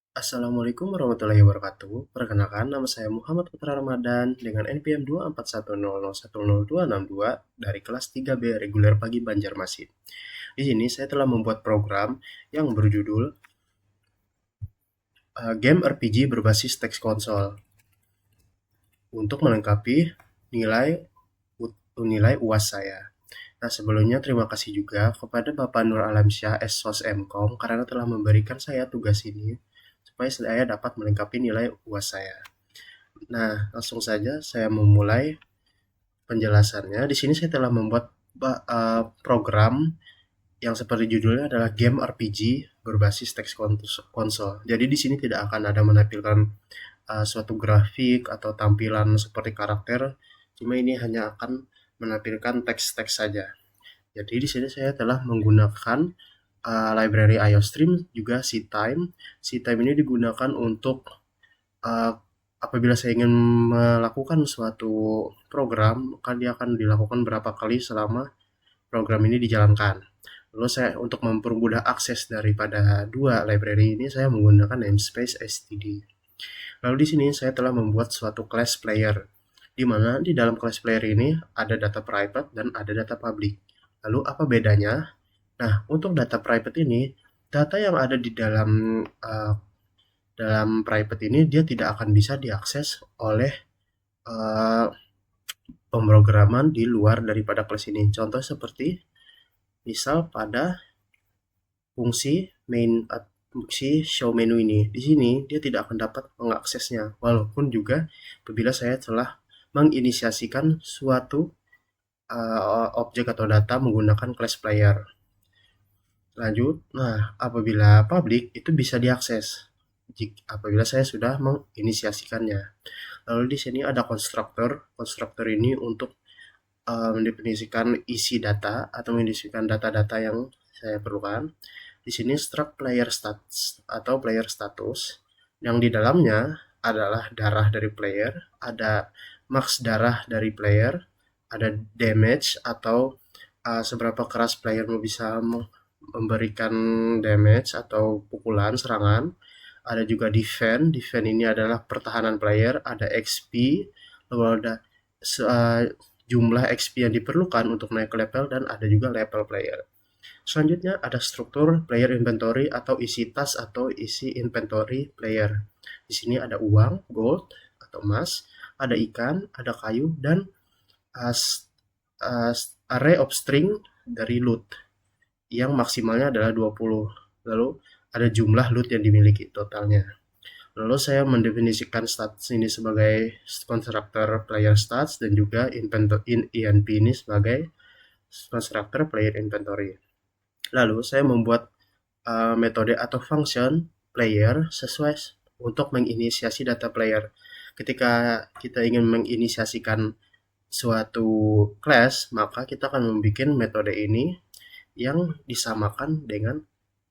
Assalamualaikum warahmatullahi wabarakatuh. Perkenalkan, nama saya Muhammad Putra Ramadan dengan NPM 24100100262 dari kelas 3B reguler pagi Banjarmasin. Di sini saya telah membuat program yang berjudul Game RPG berbasis teks konsol untuk melengkapi nilai nilai UAS saya. Nah, sebelumnya terima kasih juga kepada Bapak Nur Alamsyah SOS MKOM karena telah memberikan saya tugas ini supaya saya dapat melengkapi nilai UAS saya. Nah, langsung saja saya memulai penjelasannya. Di sini saya telah membuat program yang seperti judulnya adalah game RPG berbasis teks konsol. Jadi di sini tidak akan ada menampilkan suatu grafik atau tampilan seperti karakter, cuma ini hanya akan menampilkan teks-teks saja. Jadi di sini saya telah menggunakan library IOStream juga CTime. CTime ini digunakan untuk uh, apabila saya ingin melakukan suatu program, maka dia akan dilakukan berapa kali selama program ini dijalankan. Lalu saya untuk mempermudah akses daripada dua library ini, saya menggunakan namespace std. Lalu di sini saya telah membuat suatu class player, di mana di dalam class player ini ada data private dan ada data public. Lalu apa bedanya? Nah, untuk data private ini, data yang ada di dalam private ini dia tidak akan bisa diakses oleh uh, pemrograman di luar daripada kelas ini. Contoh seperti misal pada fungsi main fungsi show menu ini. Di sini dia tidak akan dapat mengaksesnya. Walaupun juga apabila saya telah menginisiasikan suatu objek atau data menggunakan class player. Lanjut, nah apabila public itu bisa diakses apabila saya sudah menginisiasikannya. Lalu di sini ada constructor. Constructor ini untuk mendefinisikan isi data atau mendefinisikan data-data yang saya perlukan. Di sini struct player stats atau player status yang di dalamnya adalah darah dari player, ada max darah dari player, ada damage atau seberapa keras player bisa memberikan damage atau pukulan serangan. Ada juga defend. Defend ini adalah pertahanan player, ada XP, lalu ada jumlah XP yang diperlukan untuk naik level dan ada juga level player. Selanjutnya ada struktur player inventory atau isi tas atau isi inventory player. Di sini ada uang, gold atau emas, ada ikan, ada kayu dan as, array of string dari loot yang maksimalnya adalah 20. Lalu ada jumlah loot yang dimiliki totalnya. Lalu saya mendefinisikan stats ini sebagai constructor player stats dan juga INP ini sebagai constructor player inventory. Lalu saya membuat metode atau function player sesuai untuk menginisiasi data player. Ketika kita ingin menginisiasikan suatu class, maka kita akan membuat metode ini yang disamakan dengan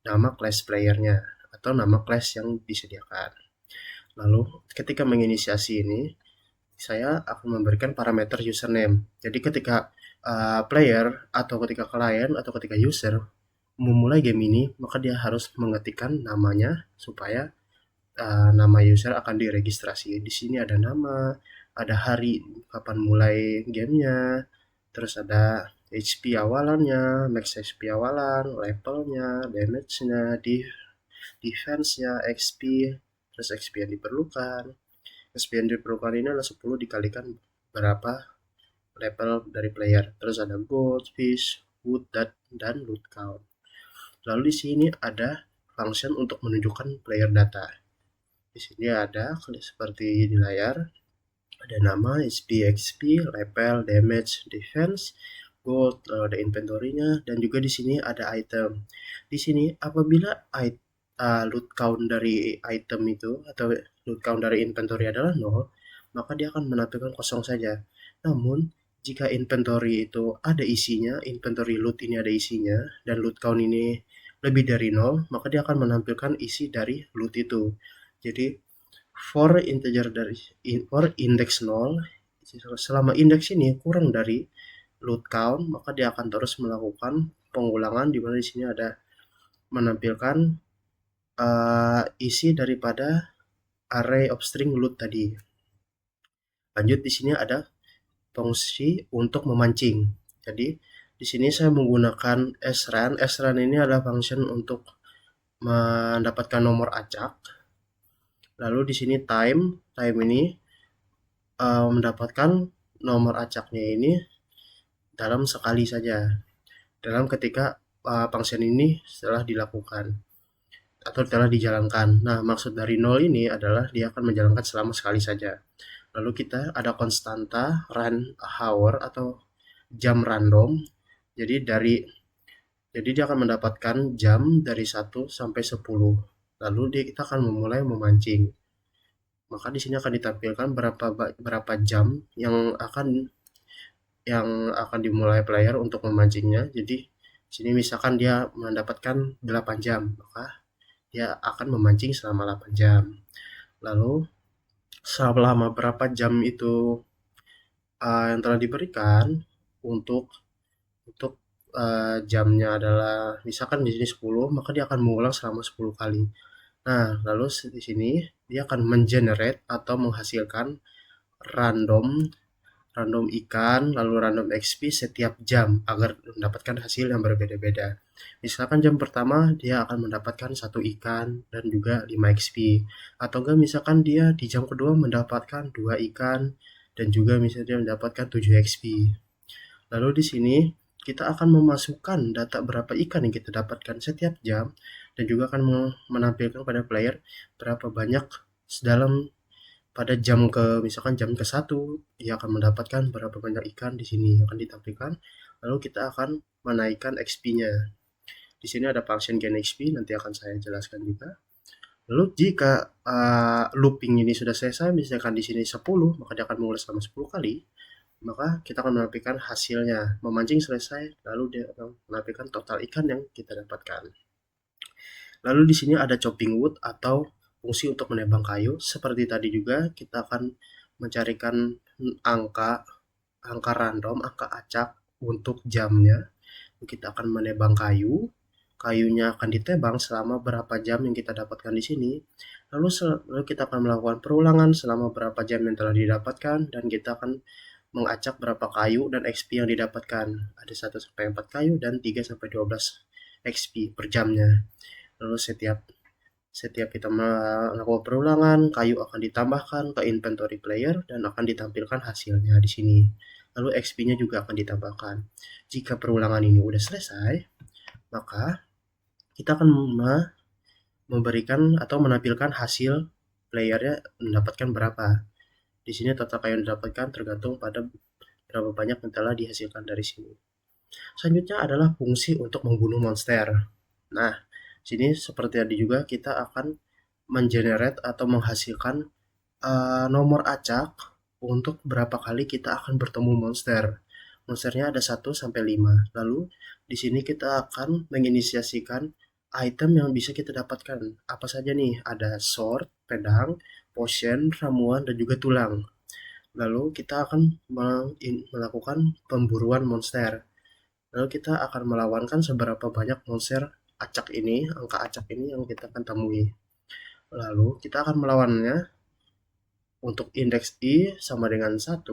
nama class playernya atau nama class yang disediakan. Lalu ketika menginisiasi ini, saya akan memberikan parameter username. Jadi ketika player atau ketika klien atau ketika user memulai game ini, maka dia harus mengetikkan namanya supaya nama user akan diregistrasi. Di sini ada nama, ada hari kapan mulai gamenya, terus ada HP awalannya, max HP awalan, levelnya, damage-nya, defense-nya, XP, terus XP yang diperlukan. XP yang diperlukan ini adalah 10 dikalikan berapa level dari player. Terus ada gold, fish, wood, dan loot count. Lalu di sini ada function untuk menunjukkan player data. Di sini ada seperti di layar, ada nama, HP, XP, level, damage, defense, gold, lalu ada inventory-nya, dan juga di sini ada item. Di sini apabila loot count dari item itu atau loot count dari inventory adalah 0, maka dia akan menampilkan kosong saja. Namun jika inventory itu ada isinya, inventory loot ini ada isinya, dan loot count ini lebih dari 0, maka dia akan menampilkan isi dari loot itu. Jadi for integer dari for index 0, selama indeks ini kurang dari loot count, maka dia akan terus melakukan pengulangan di mana di sini ada menampilkan isi daripada array of string loot tadi. Lanjut di sini ada fungsi untuk memancing. Jadi di sini saya menggunakan srun. Srun ini adalah function untuk mendapatkan nomor acak. Lalu di sini time ini mendapatkan nomor acaknya ini dalam sekali saja. Dalam ketika function ini setelah dilakukan atau telah dijalankan. Nah, maksud dari 0 ini adalah dia akan menjalankan selama sekali saja. Lalu kita ada konstanta run hour atau jam random. Jadi dia akan mendapatkan jam dari 1 sampai 10. Lalu kita akan memulai memancing. Maka di sini akan ditampilkan berapa jam yang akan dimulai player untuk memancingnya. Jadi di sini misalkan dia mendapatkan 8 jam, maka dia akan memancing selama 8 jam. Lalu selama berapa jam itu yang telah diberikan untuk jamnya adalah misalkan di sini 10, maka dia akan mengulang selama 10 kali. Nah, lalu di sini dia akan mengenerate atau menghasilkan random ikan, lalu random XP setiap jam agar mendapatkan hasil yang berbeda-beda. Misalkan jam pertama dia akan mendapatkan 1 ikan dan juga 5 XP. Atau enggak misalkan dia di jam kedua mendapatkan 2 ikan dan juga misalnya dia mendapatkan 7 XP. Lalu di sini kita akan memasukkan data berapa ikan yang kita dapatkan setiap jam dan juga akan menampilkan pada player berapa banyak dalam pada misalkan jam ke-1 dia akan mendapatkan berapa banyak ikan di sini akan ditampilkan. Lalu kita akan menaikkan XP-nya. Di sini ada function gain XP, nanti akan saya jelaskan juga. Lalu jika looping ini sudah selesai, misalkan di sini 10, maka dia akan mengulang selama 10 kali. Maka kita akan menampilkan hasilnya. Memancing selesai, lalu dia akan menampilkan total ikan yang kita dapatkan. Lalu di sini ada chopping wood atau fungsi untuk menebang kayu. Seperti tadi juga kita akan mencarikan angka random, angka acak untuk jamnya. Kita akan menebang kayunya akan ditebang selama berapa jam yang kita dapatkan di sini. Lalu kita akan melakukan perulangan selama berapa jam yang telah didapatkan dan kita akan mengacak berapa kayu dan XP yang didapatkan. Ada 1 sampai 4 kayu dan 3 sampai 12 XP per jamnya. Lalu setiap kita melakukan perulangan, kayu akan ditambahkan ke inventory player dan akan ditampilkan hasilnya di sini. Lalu XP-nya juga akan ditambahkan. Jika perulangan ini sudah selesai, maka kita akan memberikan atau menampilkan hasil playernya mendapatkan berapa. Di sini total kayu yang didapatkan tergantung pada berapa banyak yang telah dihasilkan dari sini. Selanjutnya adalah fungsi untuk membunuh monster. Nah, sini seperti tadi juga kita akan mengenerate atau menghasilkan nomor acak untuk berapa kali kita akan bertemu monster. Monsternya ada 1 sampai 5. Lalu di sini kita akan menginisiasikan item yang bisa kita dapatkan. Apa saja nih? Ada sword, pedang, potion, ramuan dan juga tulang. Lalu kita akan melakukan pemburuan monster. Lalu kita akan melawankan seberapa banyak monster acak ini, angka acak ini yang kita akan temui. Lalu kita akan melawannya untuk indeks I sama dengan 1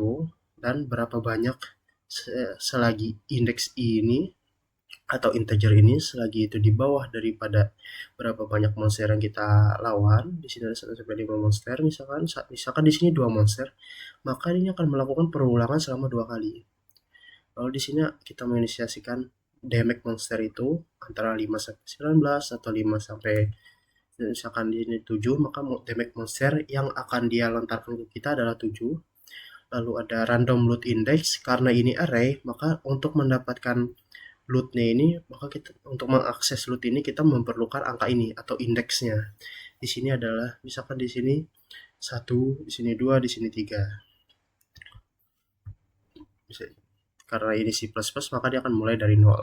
dan berapa banyak selagi indeks I ini atau integer ini selagi itu di bawah daripada berapa banyak monster yang kita lawan. Di sini ada 1 sampai 5 monster, misalkan di sini 2 monster, maka ini akan melakukan perulangan selama 2 kali. Lalu di sini kita menginisiasikan damage monster itu antara 5 sampai 19 atau 5 sampai misalkan di sini 7, maka damage monster yang akan dia lontarkan ke kita adalah 7. Lalu ada random loot index, karena ini array, maka untuk mendapatkan lootnya ini, maka kita untuk mengakses loot ini kita memerlukan angka ini atau indeksnya. Di sini adalah misalkan di sini 1, di sini 2, di sini 3. Karena ini C++, maka dia akan mulai dari 0.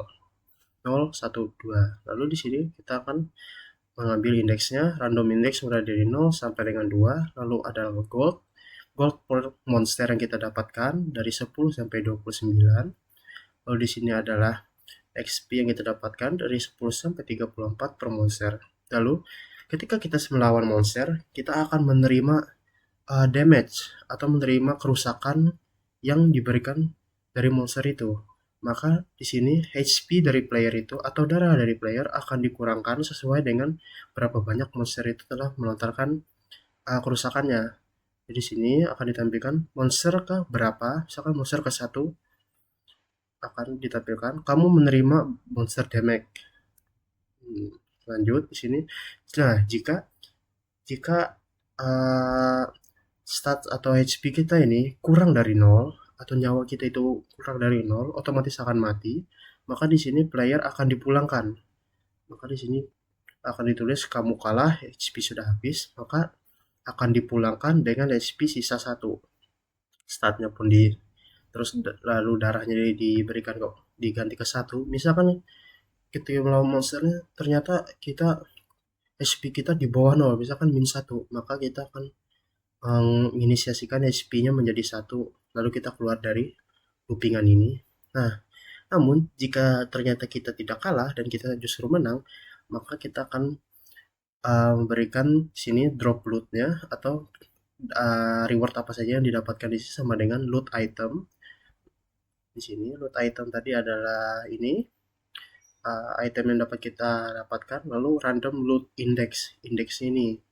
0, 1, 2. Lalu di sini kita akan mengambil indeksnya, random index mulai dari 0 sampai dengan 2. Lalu ada gold per monster yang kita dapatkan dari 10 sampai 29. Lalu di sini adalah XP yang kita dapatkan dari 10 sampai 34 per monster. Lalu ketika kita melawan monster, kita akan menerima damage atau menerima kerusakan yang diberikan dari monster itu. Maka di sini HP dari player itu atau darah dari player akan dikurangkan sesuai dengan berapa banyak monster itu telah melontarkan kerusakannya. Jadi di sini akan ditampilkan monster ke berapa, misalkan monster ke 1 akan ditampilkan kamu menerima monster damage. Lanjut di sini. Nah, jika jika uh, stat atau HP kita ini kurang dari 0 atau nyawa kita itu kurang dari 0, otomatis akan mati. Maka di sini player akan dipulangkan. Maka di sini akan ditulis kamu kalah, HP sudah habis, maka akan dipulangkan dengan HP sisa 1. Statnya pun terus lalu darahnya diberikan kok diganti ke 1. Misalkan ketika melawan monsternya ternyata kita HP kita di bawah 0, misalkan -1, maka kita akan menginisiasikan HP-nya menjadi 1, lalu kita keluar dari loopingan ini. Nah, namun jika ternyata kita tidak kalah dan kita justru menang, maka kita akan memberikan sini drop loot-nya atau reward apa saja yang didapatkan di sini sama dengan loot item. Di sini loot item tadi adalah ini item yang dapat kita dapatkan, lalu random loot index ini.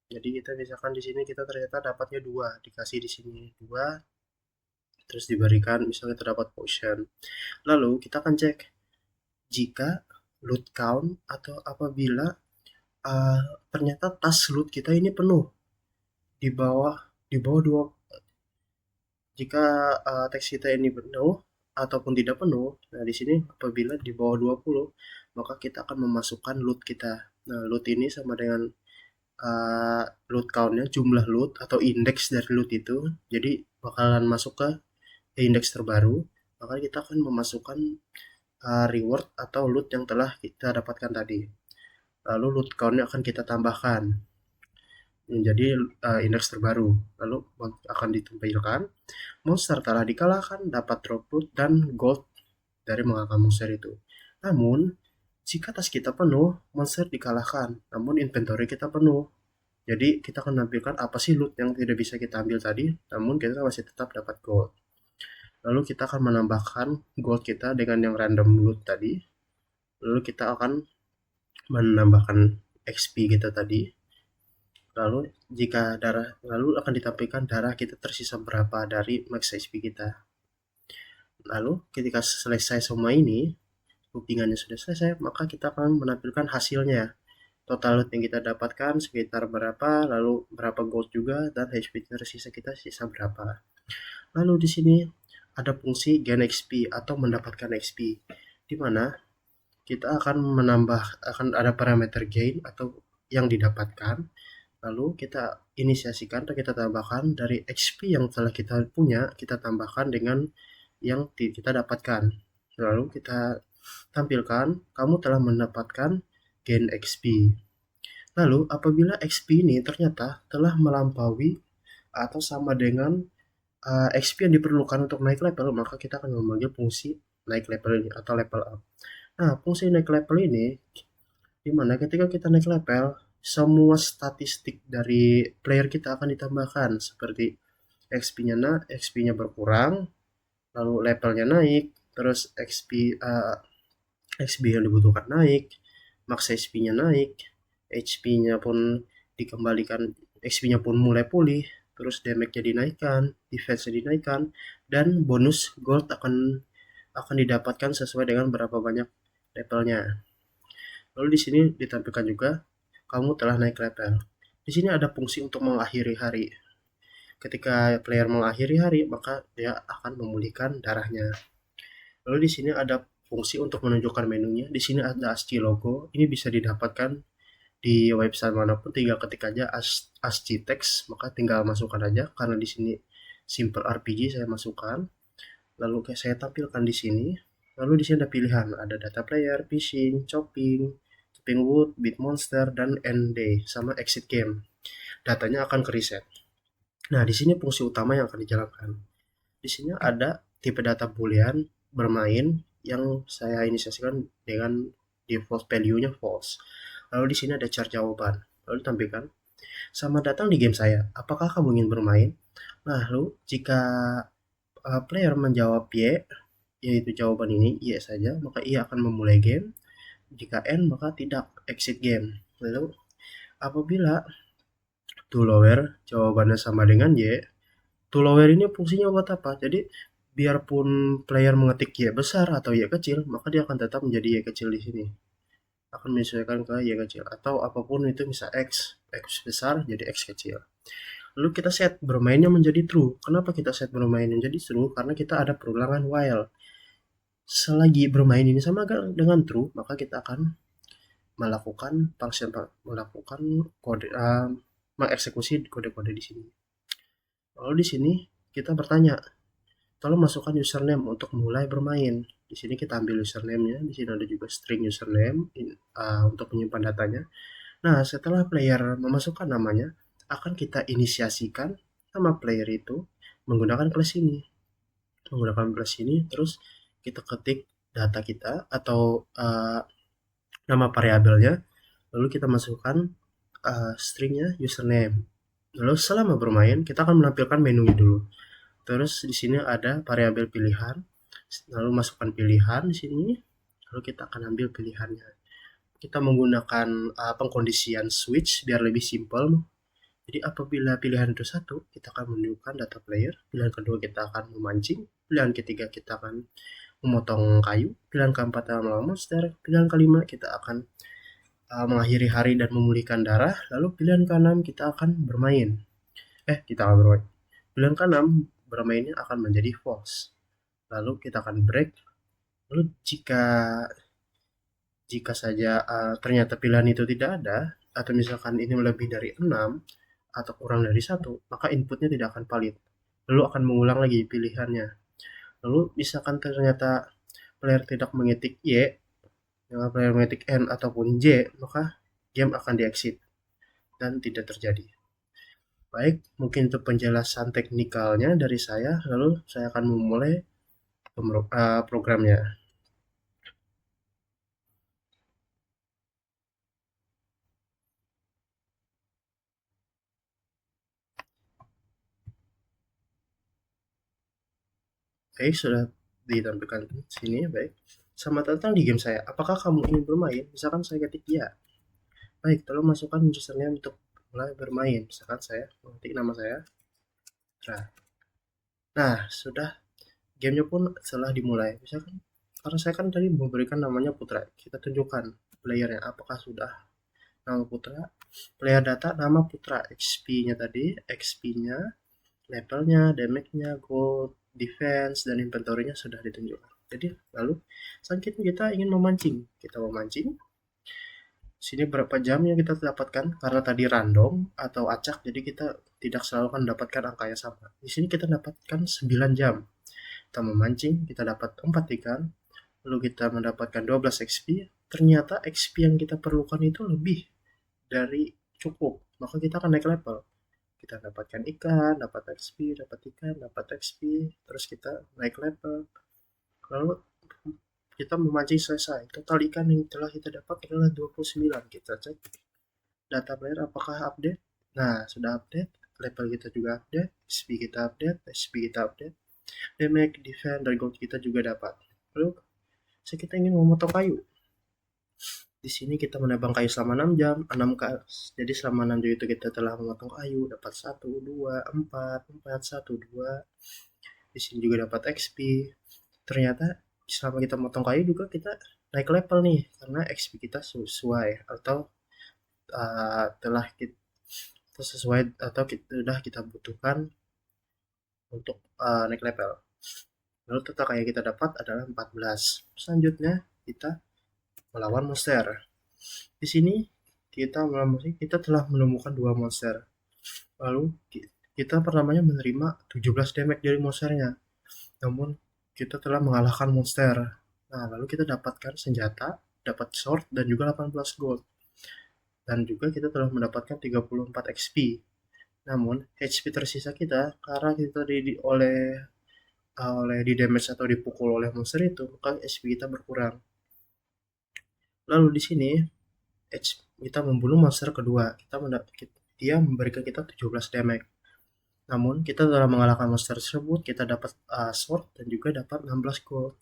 Jadi kita misalkan di sini kita ternyata dapatnya 2, dikasih di sini 2, terus diberikan misalnya terdapat potion. Lalu kita akan cek jika loot count atau apabila ternyata tas loot kita ini penuh di bawah 2. Jika teks kita ini penuh ataupun tidak penuh, nah di sini apabila di bawah 20, maka kita akan memasukkan loot kita. Nah, loot ini sama dengan loot count-nya, jumlah loot atau indeks dari loot itu. Jadi bakalan masuk ke indeks terbaru, maka kita akan memasukkan reward atau loot yang telah kita dapatkan tadi. Lalu loot count-nya akan kita tambahkan menjadi indeks terbaru. Lalu akan ditampilkan monster telah dikalahkan, dapat drop loot dan gold dari mengalahkan monster itu. Namun, jika tas kita penuh, monster dikalahkan, namun inventory kita penuh. Jadi kita akan menampilkan apa sih loot yang tidak bisa kita ambil tadi, namun kita masih tetap dapat gold. Lalu kita akan menambahkan gold kita dengan yang random loot tadi. Lalu kita akan menambahkan XP kita tadi. Lalu lalu akan ditampilkan darah kita tersisa berapa dari max XP kita. Lalu ketika selesai semua ini, loopingannya sudah selesai, maka kita akan menampilkan hasilnya. Total loot yang kita dapatkan sekitar berapa, lalu berapa gold juga, dan HP tersisa kita sisa berapa. Lalu di sini ada fungsi gain XP atau mendapatkan XP, di mana kita akan akan ada parameter gain atau yang didapatkan, lalu kita inisiasikan atau kita tambahkan dari XP yang telah kita punya, kita tambahkan dengan yang kita dapatkan. Lalu kita tampilkan kamu telah mendapatkan gain XP. Lalu apabila XP ini ternyata telah melampaui atau sama dengan XP yang diperlukan untuk naik level, maka kita akan memanggil fungsi naik level ini atau level up. Nah, fungsi naik level ini dimana ketika kita naik level, semua statistik dari player kita akan ditambahkan seperti XP-nya berkurang, lalu levelnya naik, terus XP yang dibutuhkan naik, max XP-nya naik, HP-nya pun dikembalikan, XP-nya pun mulai pulih, terus damage-nya dinaikkan, defense-nya dinaikkan, dan bonus gold akan didapatkan sesuai dengan berapa banyak levelnya. Lalu di sini ditampilkan juga kamu telah naik level. Di sini ada fungsi untuk mengakhiri hari. Ketika player mengakhiri hari, maka dia akan memulihkan darahnya. Lalu di sini ada fungsi untuk menunjukkan menunya. Di sini ada ASCII logo. Ini bisa didapatkan di website manapun, tinggal ketik aja ASCII text, maka tinggal masukkan aja. Karena di sini simple RPG saya masukkan. Lalu saya tampilkan di sini. Lalu di sini ada pilihan, ada data player, fishing, chopping wood, beat monster, dan end day sama exit game. Datanya akan ke reset. Nah, di sini fungsi utama yang akan dijalankan. Di sini ada tipe data boolean bermain yang saya inisiasikan dengan default value-nya false. Lalu di sini ada chart jawaban. Lalu ditampilkan, "Selamat datang di game saya. Apakah kamu ingin bermain?" Nah, lalu jika player menjawab Y, yaitu jawaban ini Y saja, maka ia akan memulai game. Jika N, maka tidak, exit game. Lalu apabila to lower jawabannya sama dengan Y, to lower ini fungsinya buat apa? Jadi biarpun player mengetik Y besar atau Y kecil, maka dia akan tetap menjadi Y kecil di sini. Akan menyesuaikan ke Y kecil atau apapun itu, bisa X besar jadi X kecil. Lalu kita set bermainnya menjadi true. Kenapa kita set bermain menjadi true? Karena kita ada perulangan while. Selagi bermain ini sama dengan true, maka kita akan melakukan function, melakukan kode, mengeksekusi kode-kode di sini. Lalu di sini kita bertanya, tolong masukkan username untuk mulai bermain. Di sini kita ambil username-nya. Di sini ada juga string username untuk menyimpan datanya. Nah, setelah player memasukkan namanya, akan kita inisiasikan nama player itu menggunakan kelas ini. Menggunakan kelas ini, terus kita ketik data kita atau nama variabelnya, lalu kita masukkan stringnya username. Lalu selama bermain, kita akan menampilkan menunya dulu. Terus di sini ada variabel pilihan, lalu masukkan pilihan di sini, lalu kita akan ambil pilihannya. Kita menggunakan pengkondisian switch biar lebih simpel. Jadi apabila pilihan itu satu, kita akan menunjukkan data player. Pilihan kedua kita akan memancing. Pilihan ketiga kita akan memotong kayu. Pilihan keempat adalah melawan monster. Pilihan kelima kita akan mengakhiri hari dan memulihkan darah. Lalu pilihan keenam kita akan bermain. Kita akan bermain. Pilihan keenam bermainnya akan menjadi false. Lalu kita akan break. Lalu jika saja ternyata pilihan itu tidak ada, atau misalkan ini lebih dari 6 atau kurang dari 1, maka inputnya tidak akan valid. Lalu akan mengulang lagi pilihannya. Lalu misalkan ternyata player tidak mengetik Y, dengan player mengetik N ataupun J, maka game akan di-exit dan tidak terjadi. Baik, mungkin itu penjelasan teknikalnya dari saya. Lalu saya akan memulai programnya. Oke, sudah ditampilkan di sini. Baik, selamat datang di game saya. Apakah kamu ingin bermain? Misalkan saya ketik ya. Baik, tolong masukkan username untuk mulai bermain. Misalkan saya mengetik nama saya. Nah, sudah, gamenya pun setelah dimulai. Misalkan karena saya kan tadi memberikan namanya Putra, kita tunjukkan playernya apakah sudah nama Putra. Player data nama Putra, XP-nya tadi, XP-nya, levelnya, damage-nya, gold, defense, dan inventory-nya sudah ditunjukkan. Jadi lalu selanjutnya kita ingin memancing. Kita memancing. Sini berapa jam yang kita dapatkan, karena tadi random atau acak, jadi kita tidak selalu akan mendapatkan angka yang sama. Di sini kita dapatkan 9 jam. Kita memancing, kita dapat 4 ikan, lalu kita mendapatkan 12 XP. Ternyata XP yang kita perlukan itu lebih dari cukup, maka kita akan naik level. Kita dapatkan ikan, dapat XP, dapat ikan, dapat XP, terus kita naik level. Lalu kita memancing selesai. Total ikan yang telah kita dapat adalah 29. Kita cek data player apakah update. Nah, sudah update. Level kita juga update. XP kita update. XP kita update. Damage, defense, dan gold kita juga dapat. Lalu, kita ingin memotong kayu. Di sini kita menebang kayu selama 6 jam, 6 kali. Jadi selama 6 jam itu kita telah memotong kayu, dapat 1, 2, 4, 4, 1, 2. Di sini juga dapat XP. Ternyata selama kita motong kayu juga kita naik level nih, karena XP kita sesuai atau telah kita sesuai atau kita butuhkan untuk naik level. Lalu total kayu kita dapat adalah 14. Selanjutnya kita melawan monster. Di sini kita telah menemukan 2 monster. Lalu kita pertamanya menerima 17 damage dari monsternya. Namun kita telah mengalahkan monster. Nah, lalu kita dapatkan senjata, dapat sword, dan juga 18 gold. Dan juga kita telah mendapatkan 34 XP. Namun, HP tersisa kita, karena kita oleh di damage atau dipukul oleh monster itu, maka HP kita berkurang. Lalu di sini kita membunuh monster kedua. Dia memberikan kita 17 damage. Namun, kita telah mengalahkan monster tersebut, kita dapat sword dan juga dapat 16 gold.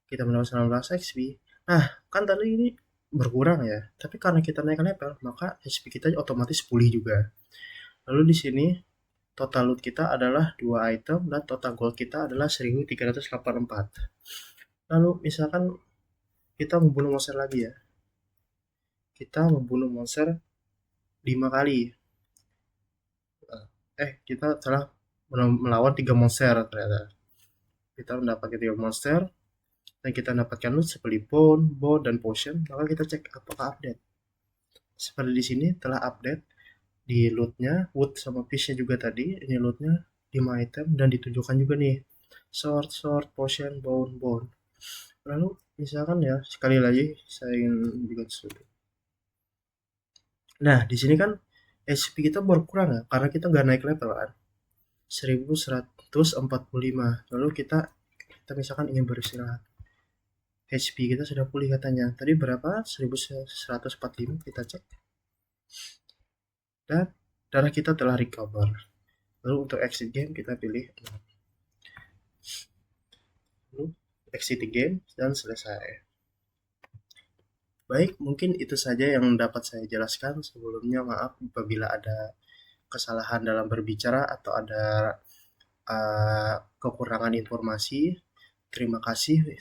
Kita mendapat 19 XP. Nah, kan tadi ini berkurang ya. Tapi karena kita naik level, maka HP kita otomatis pulih juga. Lalu di sini total loot kita adalah 2 item dan total gold kita adalah 1384. Lalu misalkan kita membunuh monster lagi ya. Kita membunuh monster 5 kali. Kita telah melawan 3 monster ternyata. Kita mendapatkan 3 monster dan kita dapatkan loot seperti bone, dan potion, maka kita cek apakah update. Seperti di sini telah update di lootnya, wood sama fish-nya juga tadi, ini lootnya 5 item dan ditunjukkan juga nih sword, potion, bone. Lalu misalkan ya, sekali lagi saya ingin bikin sesuatu. Nah, di sini kan HP kita berkurang ya, karena kita nggak naik level kan. 1145. Lalu kita misalkan ingin beristirahat. HP kita sudah pulih katanya. Tadi berapa? 1145 kita cek. Dan darah kita telah recover. Lalu untuk exit game kita pilih. Lalu exit game dan selesai. Baik, mungkin itu saja yang dapat saya jelaskan. Sebelumnya maaf apabila ada kesalahan dalam berbicara atau ada kekurangan informasi. Terima kasih